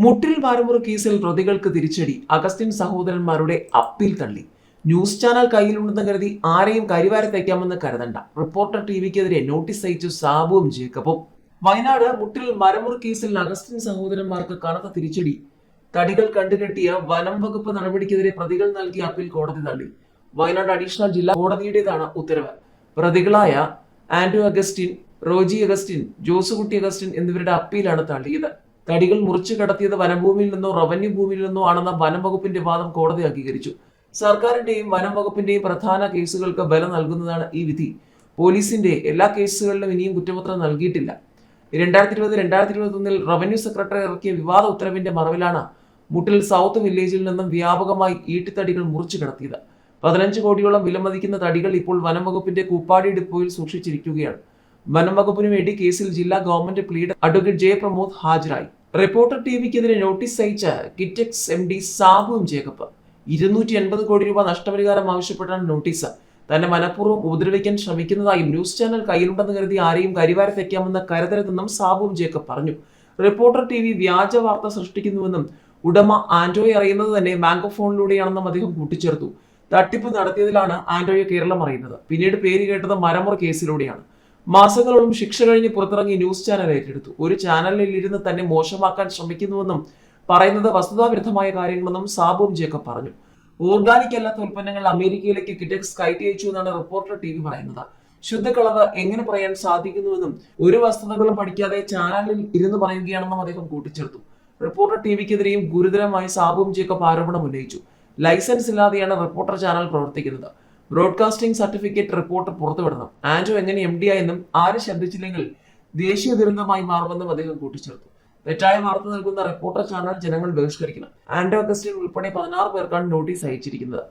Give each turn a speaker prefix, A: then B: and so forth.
A: മുട്ടിൽ വാരമുറ കേസിൽ പ്രതികൾക്ക് തിരിച്ചടി. അഗസ്റ്റിൻ സഹോദരന്മാരുടെ അപ്പീൽ തള്ളി. ന്യൂസ് ചാനൽ കയ്യിലുണ്ടെന്ന് കരുതി ആരെയും കരിവാരത്തേക്കാമെന്ന് കരുതണ്ട. റിപ്പോർട്ടർ ടിവിക്കെതിരെ നോട്ടീസ് അയച്ചു സാബുവും ജേക്കബും. വയനാട് മുട്ടിൽ മരമുറ കേസിൽ അഗസ്റ്റിൻ സഹോദരന്മാർക്ക് കനത്ത തിരിച്ചടി. തടികൾ കണ്ടുകെട്ടിയ വനം വകുപ്പ് നടപടിക്കെതിരെ പ്രതികൾ നൽകിയ അപ്പീൽ കോടതി തള്ളി. വയനാട് അഡീഷണൽ ജില്ലാ കോടതിയുടേതാണ് ഉത്തരവ്. പ്രതികളായ ആന്റോ അഗസ്റ്റിൻ, റോജി അഗസ്റ്റിൻ, ജോസുകുട്ടി അഗസ്റ്റിൻ എന്നിവരുടെ അപ്പീലാണ് തള്ളിയത്. തടികൾ മുറിച്ചു കടത്തിയത് വനഭൂമിയിൽ നിന്നോ റവന്യൂ ഭൂമിയിൽ നിന്നോ ആണെന്ന വനം വകുപ്പിന്റെ വാദം കോടതി അംഗീകരിച്ചു. സർക്കാരിന്റെയും വനം വകുപ്പിന്റെയും പ്രധാന കേസുകൾക്ക് ബലം നൽകുന്നതാണ് ഈ വിധി. പോലീസിന്റെ എല്ലാ കേസുകളിലും ഇനിയും കുറ്റപത്രം നൽകിയിട്ടില്ല. 2020-2021 റവന്യൂ സെക്രട്ടറി ഇറക്കിയ വിവാദ ഉത്തരവിന്റെ മറവിലാണ് മുട്ടിൽ സൗത്ത് വില്ലേജിൽ നിന്നും വ്യാപകമായി ഈട്ടിത്തടികൾ മുറിച്ചു കടത്തിയത്. 15 കോടിയോളം വിലമതിക്കുന്ന തടികൾ ഇപ്പോൾ വനം വകുപ്പിന്റെ കൂപ്പാടി ഡിപ്പോയിൽ സൂക്ഷിച്ചിരിക്കുകയാണ്. വനം വകുപ്പിന് വേണ്ടി കേസിൽ ജില്ലാ government pleader advocate J Pramod ഹാജരായി. റിപ്പോർട്ടർ ടിവിക്കെതിരെ നോട്ടീസ് അയച്ച കിറ്റെക്സ് MD സാബുവും ജേക്കബ് 280 കോടി രൂപ നഷ്ടപരിഹാരം ആവശ്യപ്പെട്ടാണ് നോട്ടീസ്. തന്നെ മനഃപൂർവ്വം ഉപദ്രവിക്കാൻ ശ്രമിക്കുന്നതായും ന്യൂസ് ചാനൽ കയ്യിലുണ്ടെന്ന് കരുതി ആരെയും കരിവാരത്തേക്കാമെന്ന് കരുതരുതെന്നും സാബുവും ജേക്കബ് പറഞ്ഞു. റിപ്പോർട്ടർ TV വ്യാജ വാർത്ത സൃഷ്ടിക്കുന്നുവെന്നും ഉടമ ആന്റോയെ അറിയുന്നത് തന്നെ മാങ്കോഫോണിലൂടെയാണെന്നും അദ്ദേഹം കൂട്ടിച്ചേർത്തു. തട്ടിപ്പ് നടത്തിയതിലാണ് ആന്റോയെ കേരളം അറിയുന്നത്. പിന്നീട് പേര് കേട്ടത് മരമുറ കേസിലൂടെയാണ്. മാസങ്ങളോളം ശിക്ഷ കഴിഞ്ഞ് പുറത്തിറങ്ങി ന്യൂസ് ചാനൽ ഏറ്റെടുത്തു. ഒരു ചാനലിൽ ഇരുന്ന് തന്നെ മോശമാക്കാൻ ശ്രമിക്കുന്നുവെന്നും പറയുന്നത് വസ്തുതാവിരുദ്ധമായ കാര്യങ്ങളെന്നും സാബുവും ജേക്കബ് പറഞ്ഞു. ഓർഗാനിക് അല്ലാത്ത ഉൽപ്പന്നങ്ങൾ അമേരിക്കയിലേക്ക് കിറ്റെക്സ് കയറ്റി അയച്ചു എന്നാണ് റിപ്പോർട്ടർ TV പറയുന്നത്. ശുദ്ധക്കളവ് എങ്ങനെ പറയാൻ സാധിക്കുന്നുവെന്നും ഒരു വസ്തുതകളും പഠിക്കാതെ ചാനലിൽ ഇരുന്ന് പറയുകയാണെന്നും അദ്ദേഹം കൂട്ടിച്ചേർത്തു. റിപ്പോർട്ടർ TVക്കെതിരെയും ഗുരുതരമായി സാബുവും ജേക്കബ് ആരോപണം ഉന്നയിച്ചു. ലൈസൻസ് ഇല്ലാതെയാണ് റിപ്പോർട്ടർ ചാനൽ പ്രവർത്തിക്കുന്നത്. ബ്രോഡ്കാസ്റ്റിംഗ് സർട്ടിഫിക്കറ്റ് റിപ്പോർട്ടർ പുറത്തുവിടണം. ആന്റോ എങ്ങനെ MD ആയെന്നും ആര് ശബ്ദിച്ചില്ലെങ്കിൽ ദേശീയ ദുരന്തമായി മാറുമെന്നും അദ്ദേഹം കൂട്ടിച്ചേർത്തു. തെറ്റായ വാർത്ത നൽകുന്ന റിപ്പോർട്ടർ ചാനൽ ജനങ്ങൾ ബഹിഷ്കരിക്കണം. ആന്റോ അഗസ്റ്റിൻ ഉൾപ്പെടെ 16 പേർക്കാണ് നോട്ടീസ് അയച്ചിരിക്കുന്നത്.